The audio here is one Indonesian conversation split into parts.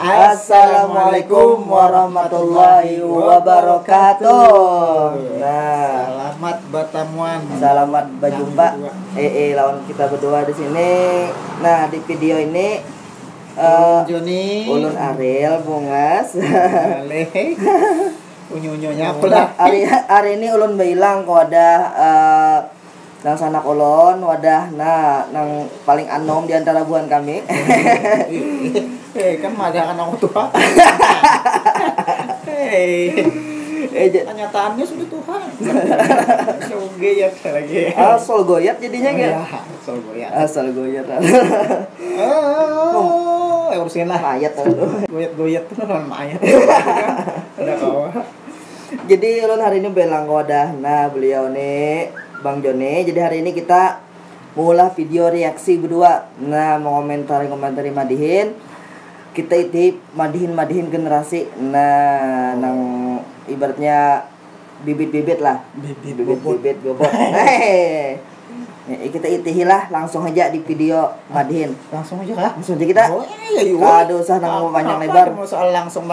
Assalamualaikum warahmatullahi wabarakatuh. Nah, selamat bertemuan. Selamat berjumpa. Lawan kita berdua di sini. Nah, di video ini Joni, Ulun Ariel Bungas. Unyu-unyunya apa? Hari ini Ulun bilang kok ada nang sanak ulun wadah nang paling anom di antara buan kami. Kan ada anak tua. Kenyataannya sudah Tuhan. Goyat lagi. Asal goyat jadinya ya. Asal goyat. Urusin lah. Mayat Goyat tuh non mayat. Ada kawan. Jadi ulun hari ini bilang wadah beliau nih Bang Joni. Jadi hari ini kita mulai video reaksi berdua. Nah, mau komentari Madihin. Kita itu Madihin generasi. Nah, nang ibaratnya bibit-bibit lah. Bibit gobot. Kita itihilah langsung aja di video Madihin. Langsung aja kah? Langsung aja kita. Aduh, usah nang panjang lebar. Mau soal langsung.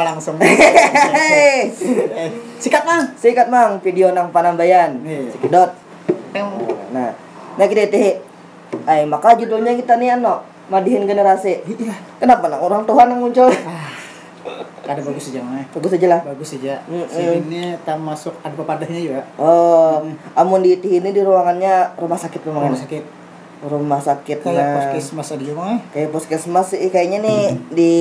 Sikat mang video nang Panambayan. Sikidot. Nah kita itihi. Maka judulnya kita nih Madihin generasi. Iya. Kenapa nang orang Tuhan yang muncul? Ada bagus aja mah. Bagus aja lah. Sini tak masuk ada pepadahnya juga. Amun di ini di ruangannya rumah sakit memang. Rumah sakit. Kayak puskesmas aja mah. Kayak puskesmas sih kayaknya nih di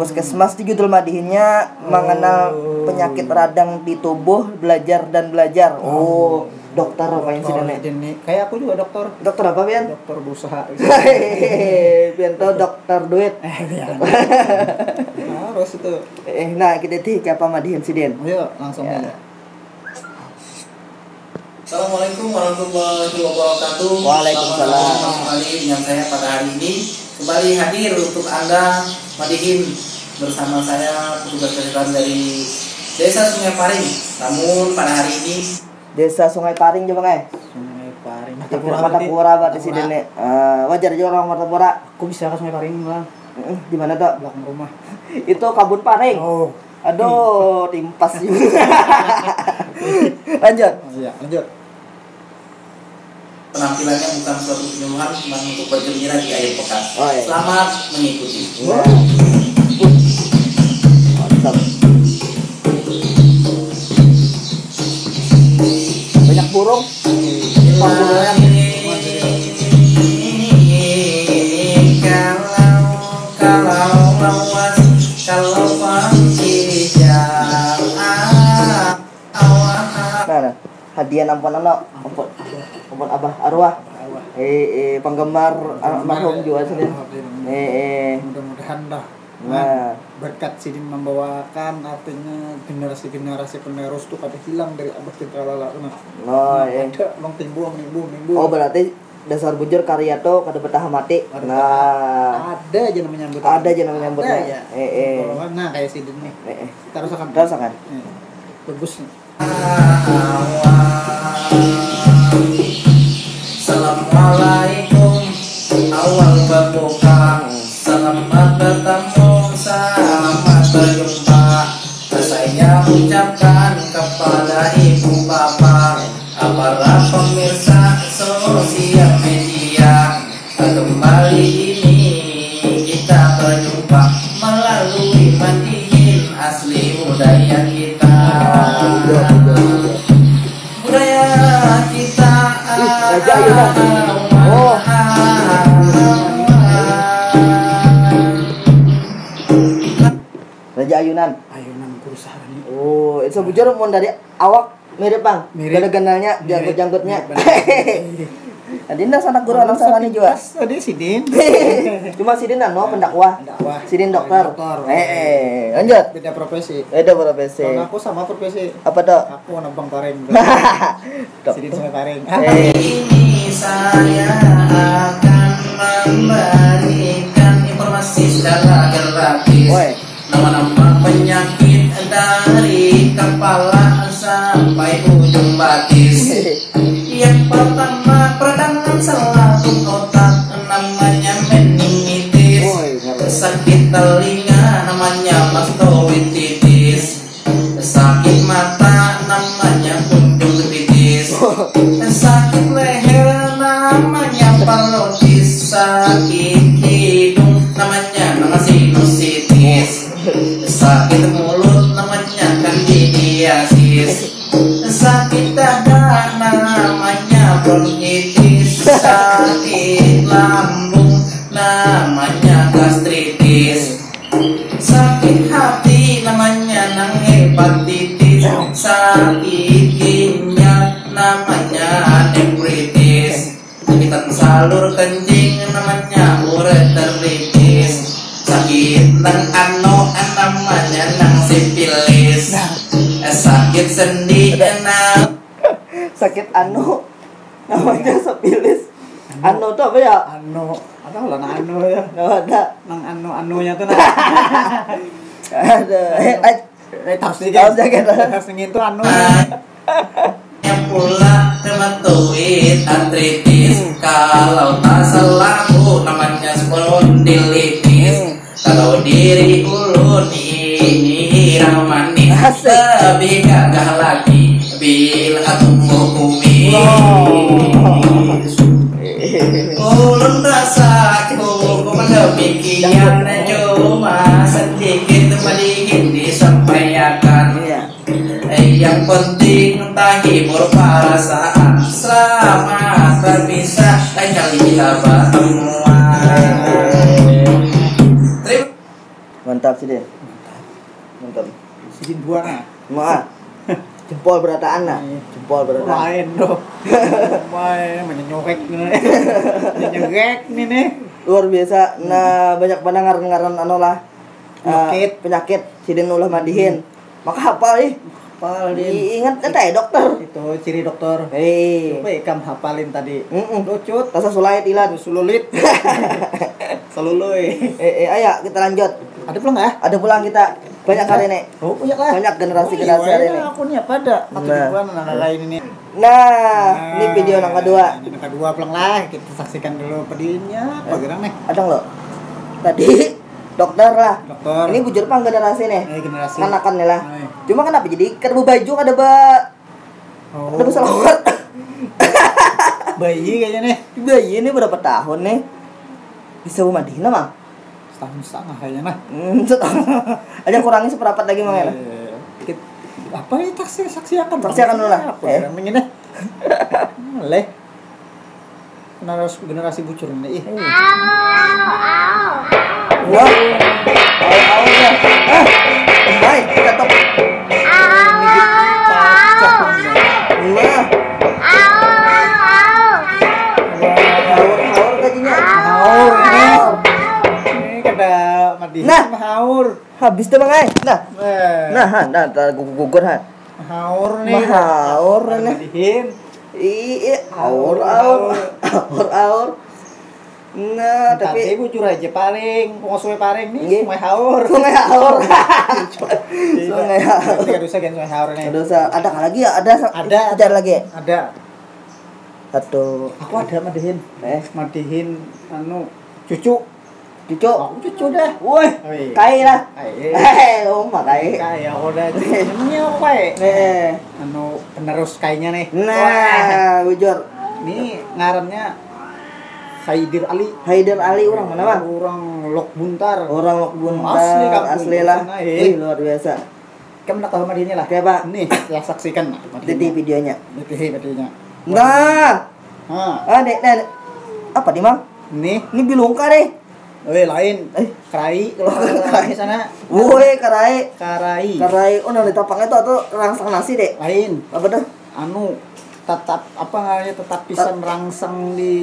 puskesmas di judul Madihinnya mengenal penyakit radang di tubuh, belajar. Dokter apa yang sih Nenek? Kayak aku juga dokter. Dokter apa, Bian? Dokter berusaha. Bian tuh dokter duit. Harus itu. Nah, kita apa Madihin sih, Den? Ayo, langsung aja. Assalamualaikum warahmatullahi wabarakatuh. Waalaikumsalam. Kembali dengan saya pada hari ini kembali hadir untuk Anda Madihin bersama saya petugas kesehatan dari Desa Sungai Paring. Namun pada hari ini Desa Sungai Paring coba Sungai Paring. Martapura berarti sih Den. Wajar aja orang Martapura. Aku bisa ke Sungai Paring, Bang. Di mana tuh? Belakang rumah. Itu Kabun Paring. Aduh, timpas juga. Lanjut. penampilannya bukan suatu penyuluhan, cuma untuk bergembira di akhir pekan. Selamat mengikuti. Mantap. Banyak burung. Nah, hadiah ampun abah arwah. Penggemar almarhum juga sih. Mudah-mudahan dah. Nah, berkat Sidin membawakan artinya generasi penerus tuh pada hilang dari abah kita lala. Ada long timbu. Berarti dasar bujur karya tuh kada betah mati. Nah, ada aja namanya nyambut. Ya. Nah, kayak Sidin nih. Kita rasakan. Bagus nih. Assalamualaikum awal berbuka. Selamat bertemu, selamat berjumpa. Saya ucapkan kepada ibu bapak, para pemirsa sosial media. Kembali ini kita berjumpa melalui Madihin asli budaya kita. Budaya kita. Raja Ayunan perusahaan ini. Itu bujur mun dari awak mirip Bang. Mirip. Ganda-gandanya, janggut-janggutnya. Adinda sanak guru anak salani juga. Tadi Sidin. Cuma Sidin pendakwah. Sidin dokter. Lanjut. Beda profesi. Kalau aku sama profesi. Apa tuh? Aku anak Bang Paring. Sidin Sungai Paring. Ini saya akan memberikan informasi secara gratis. Nama-nama penyakit dari kepala sampai ujung batis. Yang pertama peradangan selaput otak, namanya meningitis. sakit telinga namanya mastoiditis, sakit mata namanya konjungtivitis, sakit leher namanya parotis, sakit hidung namanya sinusitis, sakit mulut namanya kandidiasis, sakit dada namanya bronkitis, sakit lambung namanya gastritis, sakit hati namanya nang hepatitis, sakit ginjal namanya nefritis, sakit salur kencing namanya ureteritis, sakit nang ano namanya nang sipilis, sakit sendi Sakit anu namanya sipilis. Anu tuh apa ya? Anu, ada lah nang anu ya. Nggak ada. Nang anunya tuh nah. Ada. Tafsir itu anu. yang pula rheumatoid artritis, kalau tak salah namanya spondilitis, kalau diri ulun ini manis, lebih gagah lagi bila tumbuh kumis. Ulun rasa cukup demikian, cuma sedikit madihin disampaikan. Yang penting tak hibur perasaan, selamat berpisah, lain kali kita bertemuan. Mantap sih deh. Mantap. Sidin dua nah. Maaf. Jempol berataan nah. Jempol berataan. Main doh. Main menyokek nih. Menyokek nih. Luar biasa. Nah, banyak banget ngaran-ngaran anu lah. Penyakit sidin ulah madihin. Maka hafal ih. Hafal Ingat ya dokter. Itu ciri dokter. Hei. Coba ikam hafalin tadi. Lucut. Tasa sulait ilan. Sululit. Saluluy. Ayo kita lanjut. Ada pulang nggak? Ada pulang kita. Banyak hari ini. Oh, banyak lah. Banyak generasi-generasi hari ini. Aku nih apa ada? Atau ribuan anak lain ini. Nah, ini video yang kedua. Yang kedua pulang lah. Kita saksikan dulu pedinya. Bagaimana nih? Ada lo. Tadi dokter lah. Dokter. Ini bujur pang generasi nih. Generasi. Kanakan nih lah. Ay. Cuma kenapa jadi kerbu baju ada ada selawat. Bayi kayaknya nih. Bayi ini berapa tahun nih? Bisa mandiin mah? Setahun kayaknya nah. Setahun. Aja kurangi seperempat lagi mang ya. Dikit. Apa ya saksikan? Saksikan dulu lah. Pengen deh. Leh. Generasi bucur ini. Wah. Au ya. Baik, kita top. Nah. Haur gajinya. Haur. Ini kada mandi. Nah. Haur. Habis tuh bang Nah. Nah, gugur han. Haur nih. Haur nih. Mandihin. Iya, haur. Nah, tapi ibu curah aja paling, sungai paling nih, Nggih. sungai haur. Sungai haur. Sungai haur. Tidak dosa kan sungai haur nih. Dosa. Ada kah lagi ya? Ada. Kejar lagi. Ada. Satu. Aku ada mandihin. Mandihin anu cucu. Cucu. Aku cucu dah. Woi. Woi. Kai lah. Kai. Oma kai. Kai aku udah. Emangnya apa ya? Anu penerus kainya nih. Nah, bujur. Ini ngarannya Haidir Ali. Haidir Ali orang mana bang? Orang Lok Buntar. Orang Lok Buntar. Asli kampung Asli lah. sana, Wih, luar biasa. Kamu nak tahu mandihinnya lah. Oke pak. Nih, ya saksikan. Titi videonya. Videonya. Nah. Dek. Apa nih bang? Nih. Ini bilungka deh. Lain. Kerai kalau kerai sana. Woi, karai. Karai. Oh, nanti tapangnya tuh atau rangsang nasi deh. Lain. Apa tuh? Anu tetap apa namanya tetap bisa merangsang di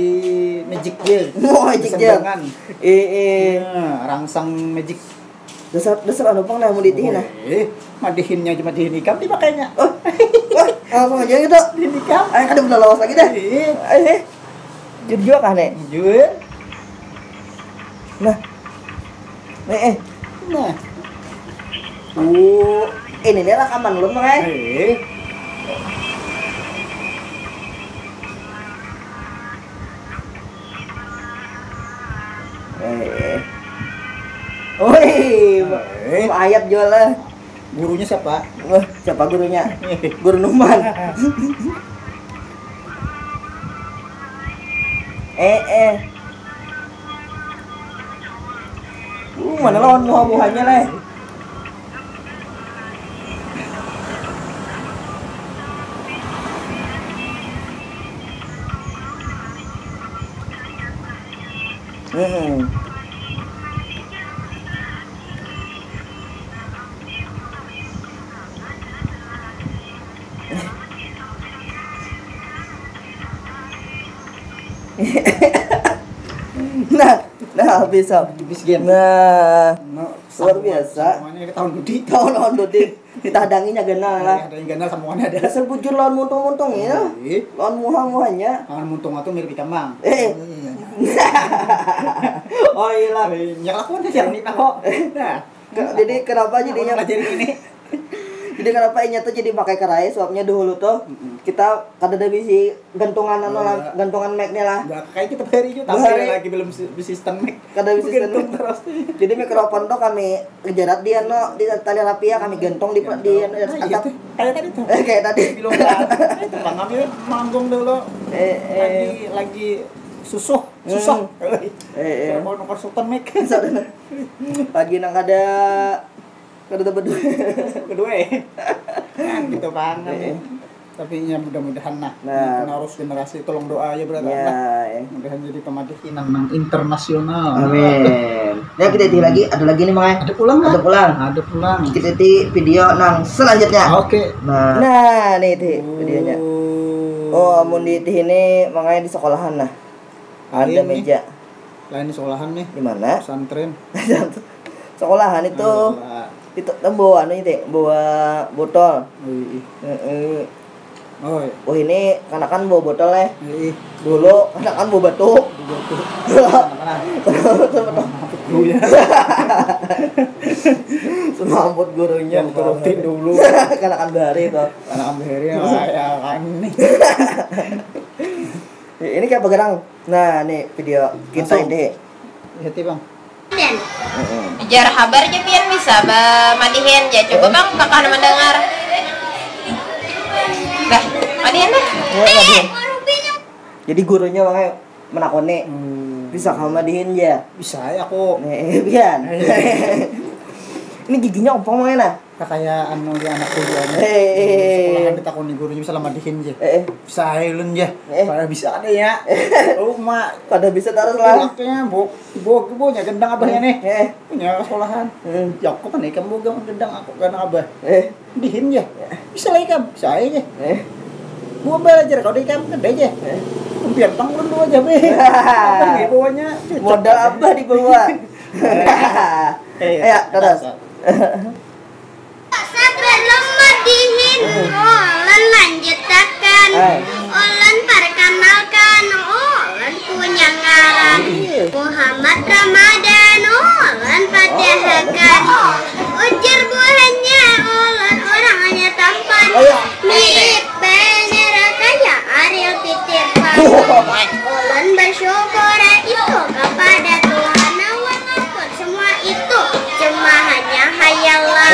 magic gel. Magic gel. Rangsang magic. Dasar anu pang lah mau ditihin lah. Madihinnya cuma dihin ikam dipakainya. Langsung aja gitu. Dihin ikam. Ada udah lawas lagi dah. Jujur kah nek? Jujur. Nah. Nah. Ini dia rekaman lu bang Wih, ayat jual lah. Gurunya siapa? Wah, siapa gurunya? Guru Numan. Mana lawan muha-muhanya leh. Nah, habis game. Nah, luar biasa. Semuanya tahun Dudi. Tahun Dudi. Ditadanginya genal lah. Ada yang ganal semuanya ada. Dasar bujur lawan muntung-muntung ya. Lawan muha-muhanya. Lawan muntung itu mirip ikan bang. Oh iya lah. Nyala pun aja ini kok. Nah, jadi kenapa jadinya jadi ini? Jadi kenapa ini tuh jadi pakai kerai sebabnya dulu tuh kita kada ada bisi gantungan gantungan mic-nya lah. Enggak kayak kita beri juga tapi lagi belum sistem mic. Kada bisi sistem terus. Jadi mikrofon tuh kami jerat dia di tali rapia kami gantung di atap. Kayak tadi tuh. Kayak tadi. Belum Bang kami manggung dulu. Lagi susah. Nomor sultan mic. Pagi nang ada berdua. Gitu banget. Tapi ya mudah-mudahan penerus generasi tolong doa ya berarti. Ya. Mudahan jadi pemadihin nang internasional. Amin. Ya kita lagi ada lagi nih Mang. Ada pulang. Kita di video nang selanjutnya. Oke. Nah, nih videonya. Oh, amun di ini makanya di sekolahan nah. Ada meja. Lain di sekolahan nih. Di mana? Pesantren. Sekolahan itu bawa bawa botol. Oh ini kanakan bawa botol ya. Dulu kanakan bawa batuk. Semamput gurunya turutin dulu. Kanakan bahari itu. Kanakan bahari ya kan nih. Ini kayak bergerang. Nah, nih video kita ini. Lihat Bang. Biar kabar aja biar bisa madihin ya coba Bang kakak mendengar dah madihin dah jadi gurunya makanya menakoni bisa kamu madihin ya bisa ya aku biar ini giginya ompong mana kayak anu di anak kuliah sekolahan ditakoni gurunya bisa madihin aja bisa ailun ya pada bisa ada ya mak pada bisa taruh lah kayaknya nya gendang abahnya nih punya sekolahan ya aku kan ikan boga gendang aku gendang abah dihin ya bisa lah ikan bisa aja buah belajar kau ikan gede aja biar tanggung dulu aja be apa bawahnya modal abah di bawah ayo terus sebelum madihin olan lanjutakan olan perkenalkan olan punya ngaran Muhammad Ramadan olan padahkan ujar buahnya olan orangnya tampan mirip bener kayak Ariel Peterpan olan bersyukur itu kepada Tuhan walaupun semua itu cuma hanya hayalan.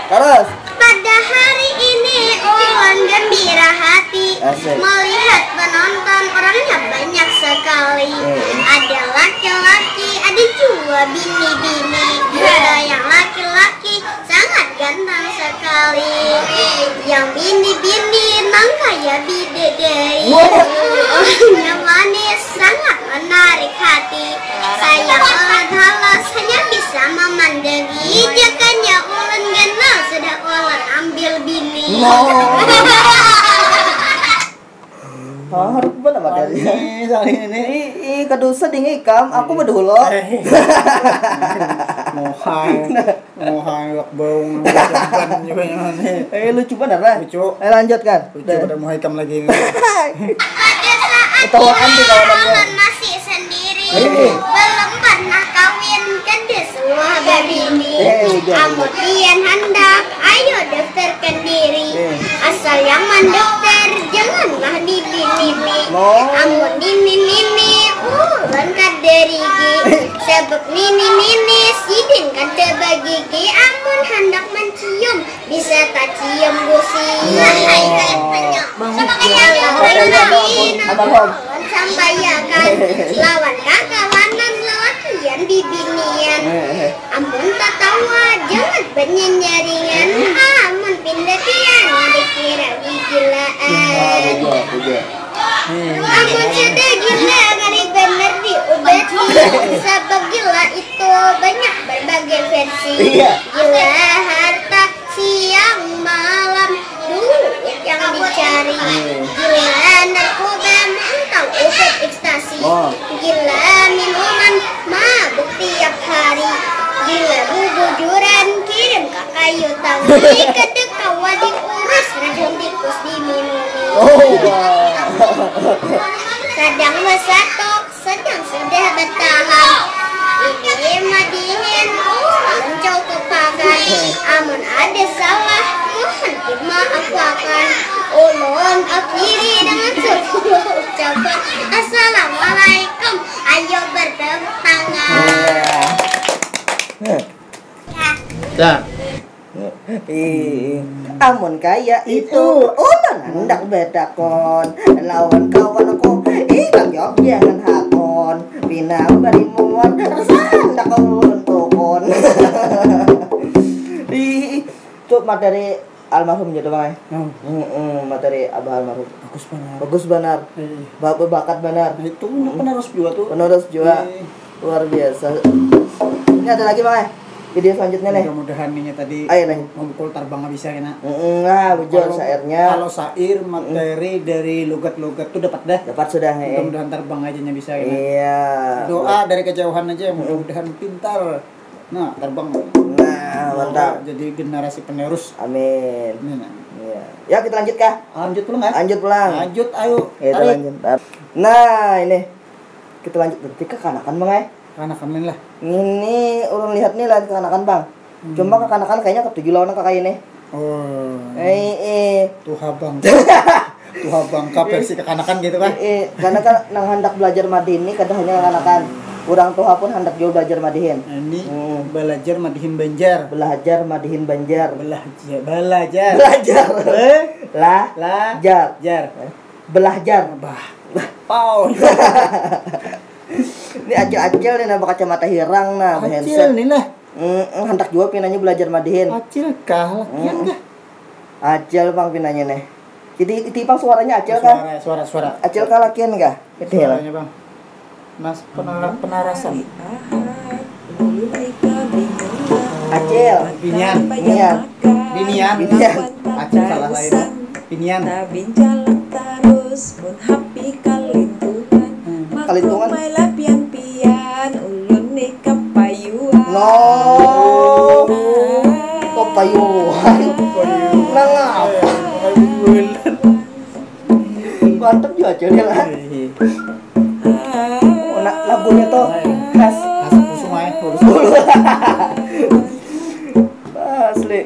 Terus pada hari ini Olan gembira hati melihat penonton orangnya banyak sekali. Ada laki-laki, ada juga bini-bini. Ada yang laki-laki sangat ganteng sekali. Yang bini-bini nang kayak bidadari. Orangnya manis sangat menarik hati. Sayang Olan halas hanya bisa memandangi. Jakanya Olan kenal sudah Olan ambil bini. harus benar makanya ini kedusa ding ikam aku bedulo mohang wak baung lucu bener lah lucu lanjutkan lucu pada mau ikam lagi Pada saat Ketawakan di kawanannya. Olan masih sendiri belum pernah kawin kade semua babini kemudian hendak ayo daftarkan diri asal yang mendaftar janganlah dibini amun dimini Ulan kaderigi Bebek nini sidin kada bagigi amun hendak mencium bisa tak cium gusi. Sama kayak lawan sambayakan lawan kakawanan lawan kian bibinian. Ampun tak tawa jangan penyenyaringan amun pindah tian dikira gilaan. Amun sudah gila ngari bener diobati. Sabab gila itu banyak berbagai versi. Gila harta siang malam duit yang dicari. Gila narkoba mental obat ekstasi. Gila minuman mabuk tiap hari. Gila bujuran kirim ke kayu tangki. Kedek kawa diurus racun tikus diminumi. Kadang mesatok, sedang sudah bertahan. Ini madihin, mencau kepakan. Amun ada salah, mohon dimaafkan. Ulun akhiri dengan sebuah ucapan Assalamualaikum, ayo bertepuk tangan. Dah. Amun kaya itu ulan hendak bedakon lawan kawan aku ikan jawab jangan hakon pinang barimuan resah hendak ulun tokon. Itu materi almarhum gitu bang. Materi abah almarhum bagus benar bapak bakat benar Itu penerus juga tuh. penerus juga luar biasa. Ini ada lagi bang video selanjutnya nih. Mudah-mudahan nih tadi Ayo nih. memukul tarbangnya bisa kena. Nah, betul syairnya. Kalau syair materi dari logat-logat tuh dapat dah. Dapat sudah nih. Mudah-mudahan terbang aja nya bisa kena. Iya. Doa dari kejauhan aja mudah-mudahan pintar. Nah, terbang. Nah, mantap. Jadi generasi penerus. Amin. Ini, nah. Iya. Ya kita lanjut kah? Lanjut pulang kan? Lanjut pulang. Lanjut, ayo. Kita Tarik. lanjut. Nah, ini kita lanjut berarti kekanakan bang ya. Kanakan lah. Ini orang lihat nih lah kekanakan bang. Cuma kekanakan kayaknya ketujuh lawan kakak ini. Oh. Tuhabang. Tuhabang versi kekanakan gitu kan? Karena kan nang hendak belajar madihin ini kadang hanya kekanakan. Kurang tuha pun hendak jauh belajar madihin. Ini belajar madihin Banjar. Belajar madihin Banjar. Belajar. Jar. Belajar. Pau. Ini acil-acil nih nama kacamata hirang nah Acil nih lah. Hendak juga pinanya belajar madihin. Acil kah? Lakian kah? Acil bang pinanya nih. Jadi tipang suaranya acil kan? Suara. Acil kah lakian kah? Itu ya. Suaranya bang. Mas penarasan. Acil. Binian. Acil salah lain. Binian. Terus pun happy kalintungan. Kalintungan. Pian ulun ni kapayuan. No. Kapayuan. Nang apa? Mantap juga acilnya lah. Lagunya tuh khas Sungai. asli.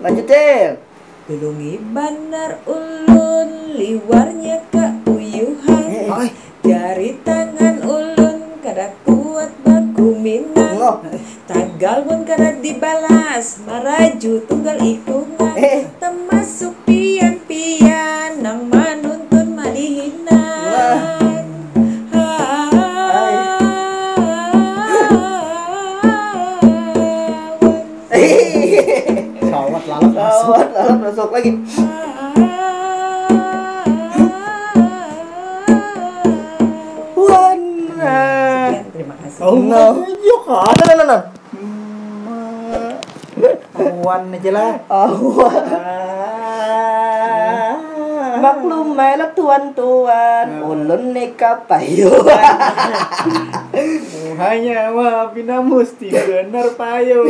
Lanjutin. Belungi bandar ulun liwarnya keuyuhan. Jari tangan ulun kada kuat baku minang. Tagal pun kada dibalas maraju tunggal ikungan. Termasuk pian-pian nang manuntun malihinan. Sawat lalat masuk lagi. Terima kasih. No. No. Awan aja lah. Maklum melah tuan-tuan ulun nikah payuan. Hanya wabina musti benar payo.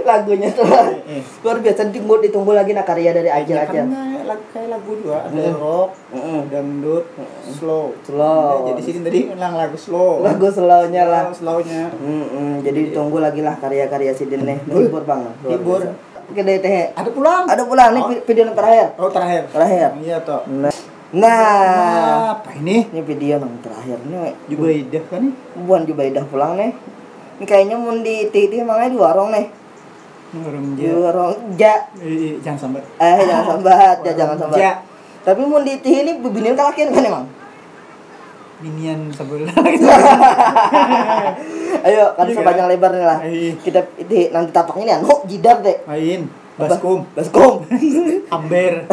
Lagunya tuh luar biasa ditunggu lagi nak karya dari Acil. Kayak lagu juga ada rock, dangdut, slow. Jadi sini tadi ulang lagu slow. Lagu slownya lah. Slownya. Jadi ditunggu lagi lah karya-karya Sidin nih. Hibur bang. Hibur. Gede teh. Ada pulang. Nih video yang terakhir. Oh terakhir. Iya toh. Nah, apa ini? Ini video yang terakhir nih. Jubaidah kan nih? Buan Jubaidah pulang nih. Ini kayaknya mau di titi emangnya di warung nih. Orang Di warung ja. jangan sambat. Jangan sambat, ja jangan sambat. Ja. Tapi mau di titi ini bibinin kalakin kan emang? Binian sebelah. Ayo, kan Iya, sepanjang lebar nih lah. Kita nanti tapaknya nih anu jidab deh. Main baskom. Baskom. Amber.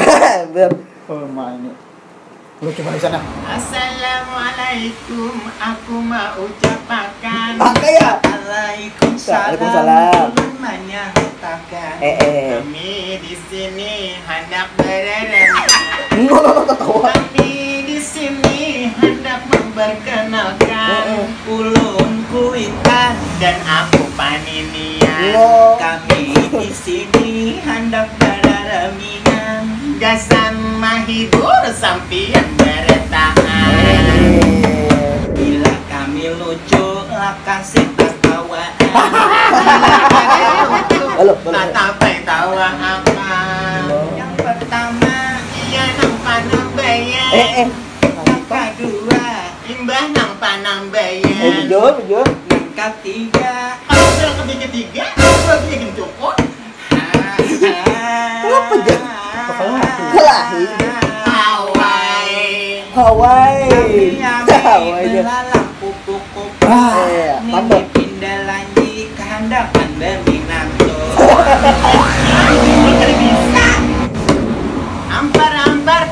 Ber. Oh, main. Lu coba di sana. Assalamualaikum, aku mau ucapkan. Pakai ya? Waalaikumsalam. Waalaikumsalam. Menyatakan kami di sini hendak bererem. No, tahu. Kami di sini hendak memperkenalkan ulun kuitan dan aku paninian. No. Kami di sini hendak bereremian. Gasan mahibur sampian bertahan. Bila kami lucu lakas tertawaan. Halo, Tapai tawa apa? Yang pertama ia nang panang bayan. Yang kedua imbah nang panang bayan. Bujur. Yang ketiga kalau bilang ketiga lagi gencokot. Apa ya? Kelahi. Hawaii. Hawaii. Belalang kupu-kupu. Mantap. Pindah lanji kehendakan berminanto. Ampar-ampar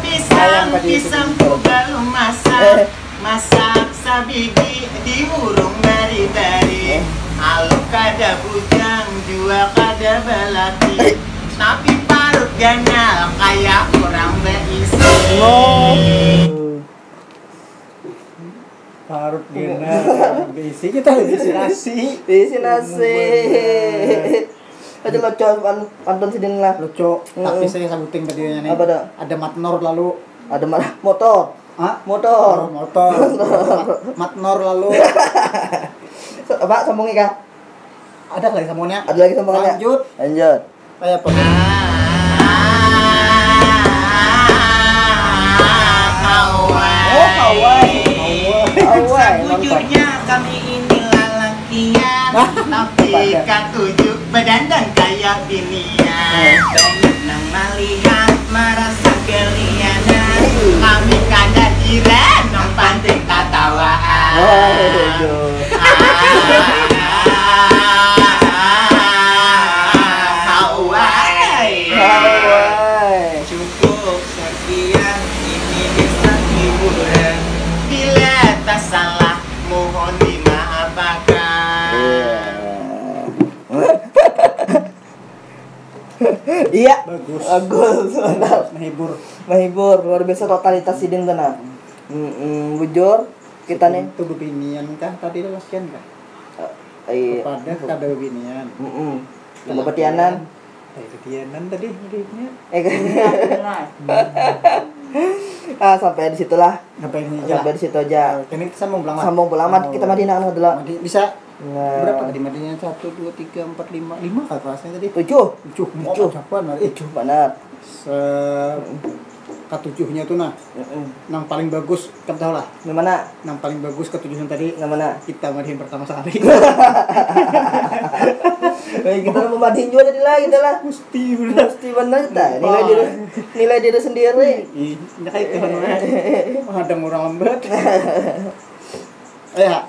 pisangku belum masak. Masak sabigi diurung bari-bari. Aluk kada bujang, dua kada belati. Tapi parut ganal kayak orang berisi. Parut genar. Bisi kita bisi nasi. Isi nasi. Aja loco pantun sidin lah. Lucu. Tapi saya sabuting tadinya nih. Apa dah? Ada matnor lalu. Ada mana? Motor. Hah? Motor. Motor. Matnor lalu. Pak sambungi Kak. Ada lagi sambungannya? Ada lagi sambungannya? Lanjut. Kayak apa? Hawaii. Sejujurnya kami ini lalakian, tapi katujuk badan dan kayak binian. Banyak nang melihat merasa kelianan. Kami kada jiran nang panting tatawaan. Hawaii. Cukup sekian ini bisa hiburan. Bila tak salah mohon dimaafkan. Iya. Bagus. Mantap. Mahibur luar biasa totalitas sidin kana. Bujur kita nih. Itu bebinian kah tadi lasian kah? Iya. Pada kada bebinian. Coba petianan. Petianan tadi hidupnya. Sampai di situlah. Sampai ini Sampai di situ aja. Ini kita sambung pulang. Sambung pelamat kita Madinah kan adalah. Bisa. Nah. Berapa tadi Madinah? 1 2 3 4 5 5 kan kelasnya tadi? 7. 7. Kapan? 7 benar. Ketujuhnya tuh nah. Yang paling bagus kamu tahu lah. Yang mana? Yang paling bagus ketujuhnya tadi. Yang mana? Kita madihin pertama sekali. Kita mau madihin juga tadi lah kita lah. Mesti benar kita. Nilai diri sendiri. Ini kayak menghadang orang lambat. Ya.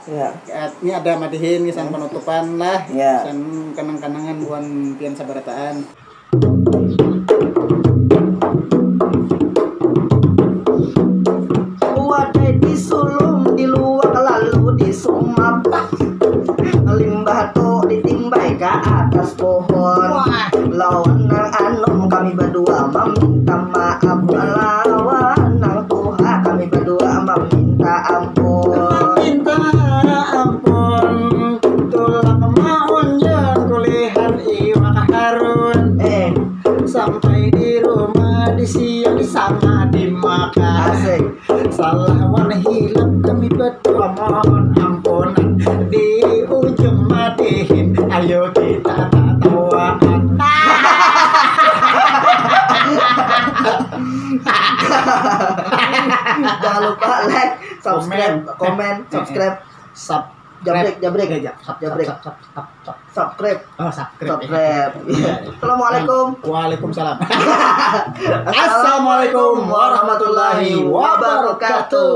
Ini ada madihin kisan penutupan lah. Kisan kenang-kenangan buan pian sabarataan. Wadai di sulung di luar lalu di sumapak. Limbah to ditimbai ke atas pohon. Lawan nang anom kami berdua meminta maaf. Lawan nang Tuhan kami berdua meminta ampun. Minta ampun. Tulak maun jan kulihan iwak harun. Sampai di rumah di siang di sana dimakan. Asik. Salah wan hilang kami berdua mohon ampunan. Di ujung madihin ayo kita tatawaan. Jangan lupa like, subscribe, komen, subscribe. Jabrek. Subscribe. Oh, Subscribe. Assalamualaikum. Waalaikumsalam. Assalamualaikum warahmatullahi wabarakatuh.